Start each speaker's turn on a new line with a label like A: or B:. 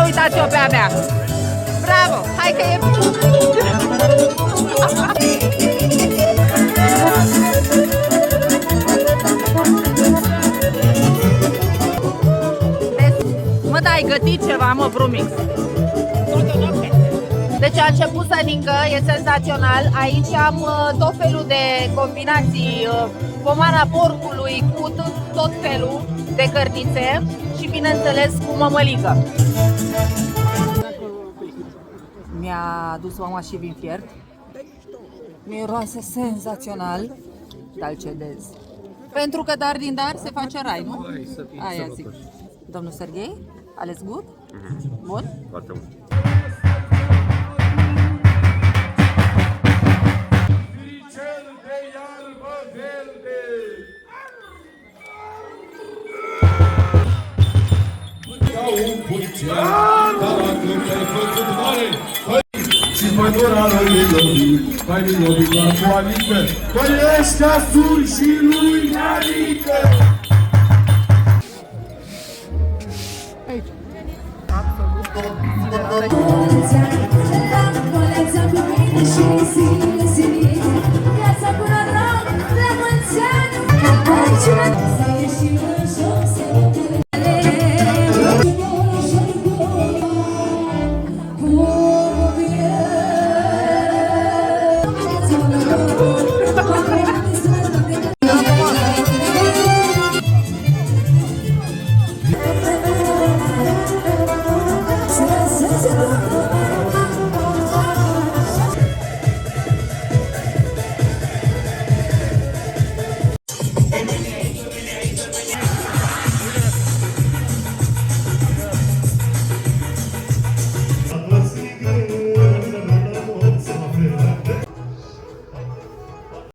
A: Ia uitați-o pe a mea! Bravo! Hai că e... Mă, da, ai gătit ceva, mă, Brumix. Deci a început să ningă, e senzațional. Aici am tot felul de combinații, pomana porcului cu tot felul de cărnițe și, bineînțeles, cu mămăligă. Mi-a adus mama și vin fiert. Miroase senzațional, dar cedez. Pentru că dar din dar se face rai, nu? Aia zic. Domnul Serghei, ales good? Bun?
B: Foarte bun.
C: Și pădura lui Lobi, mai din Lobi la coalică, păi ăștia suri și lui Narică!